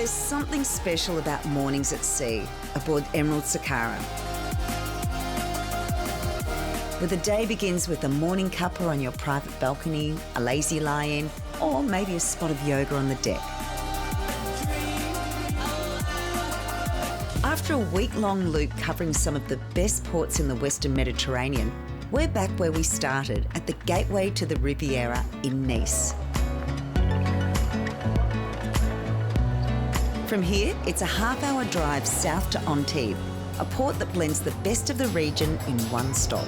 There's something special about mornings at sea aboard Emerald Sakura. Where the day begins with a morning cuppa on your private balcony, a lazy lie-in, or maybe a spot of yoga on the deck. After a week-long loop covering some of the best ports in the Western Mediterranean, we're back where we started, at the gateway to the Riviera in Nice. From here, it's a half-hour drive south to Antibes, a port that blends the best of the region in one stop.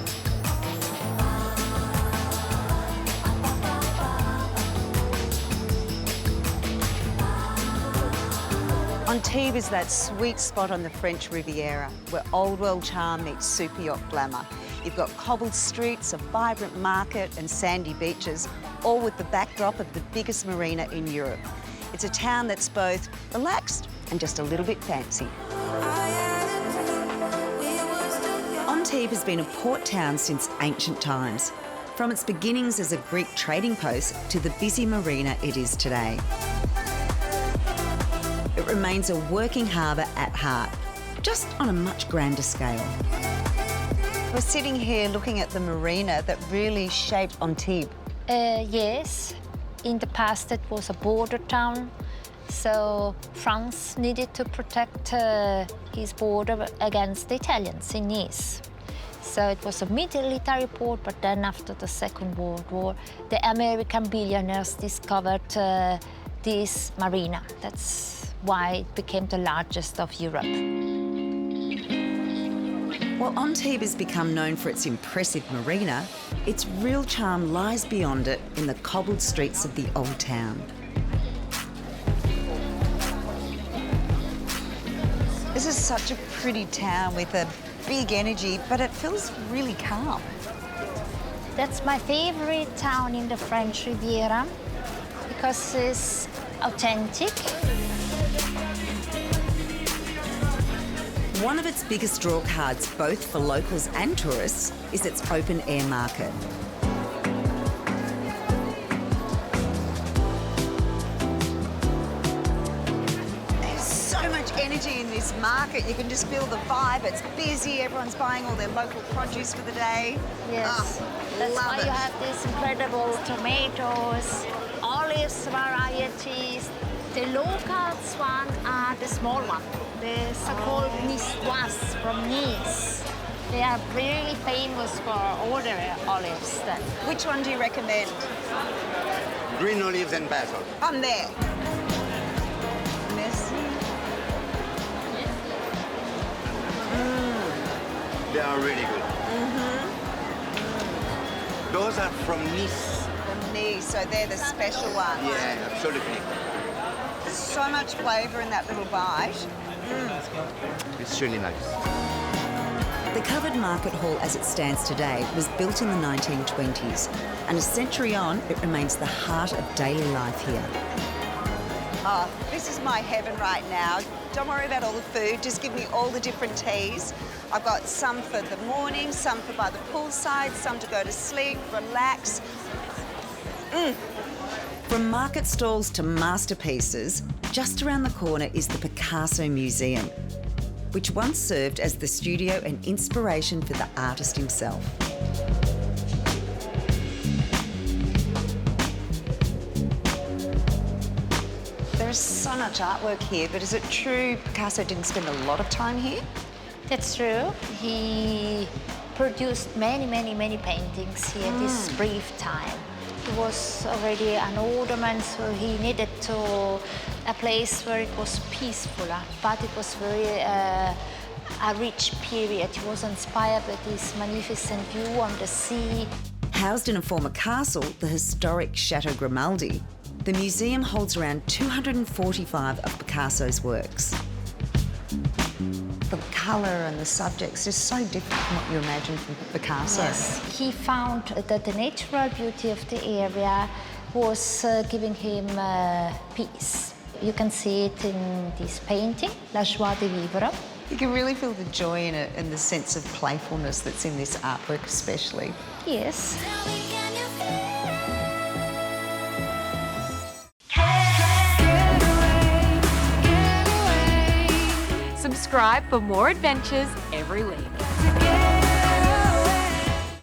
Antibes is that sweet spot on the French Riviera where old world charm meets super yacht glamour. You've got cobbled streets, a vibrant market and sandy beaches, all with the backdrop of the biggest marina in Europe. It's a town that's both relaxed and just a little bit fancy. Antibes has been a port town since ancient times, from its beginnings as a Greek trading post to the busy marina it is today. It remains a working harbour at heart, just on a much grander scale. We're sitting here looking at the marina that really shaped Antibes. Yes. In the past, it was a border town, so France needed to protect his border against the Italians in Nice. So it was a military port, but then after the Second World War, the American billionaires discovered this marina. That's why it became the largest of Europe. While Antibes has become known for its impressive marina, its real charm lies beyond it in the cobbled streets of the old town. This is such a pretty town with a big energy, but it feels really calm. That's my favorite town in the French Riviera because it's authentic. One of its biggest draw cards, both for locals and tourists, is its open-air market. There's so much energy in this market. You can just feel the vibe. It's busy. Everyone's buying all their local produce for the day. Yes, that's why you have these incredible tomatoes, olives varieties. The locals one are the small one. The so-called Niçoise from Nice. They are really famous for all their olives then. Which one do you recommend? Green olives and basil. I'm there. Merci. They are really good. Those are from Nice. From Nice, so they're the special ones. Yeah, absolutely. So much flavour in that little bite. It's really nice. The covered market hall as it stands today was built in the 1920s, and a century on, it remains the heart of daily life here. Oh, this is my heaven right now. Don't worry about all the food, just give me all the different teas. I've got some for the morning, some for by the poolside, some to go to sleep, relax. From market stalls to masterpieces, just around the corner is the Picasso Museum, which once served as the studio and inspiration for the artist himself. There is so much artwork here, but is it true Picasso didn't spend a lot of time here? That's true. He produced many paintings here this brief time. He was already an older man, so he needed a place where it was peaceful, but it was very a rich period. He was inspired by this magnificent view on the sea. Housed in a former castle, the historic Chateau Grimaldi, the museum holds around 245 of Picasso's works. The colour and the subjects is so different from what you imagine from Picasso. Yes. He found that the natural beauty of the area was giving him peace. You can see it in this painting, La Joie de Vivre. You can really feel the joy in it and the sense of playfulness that's in this artwork especially. Yes. subscribe for more adventures every week.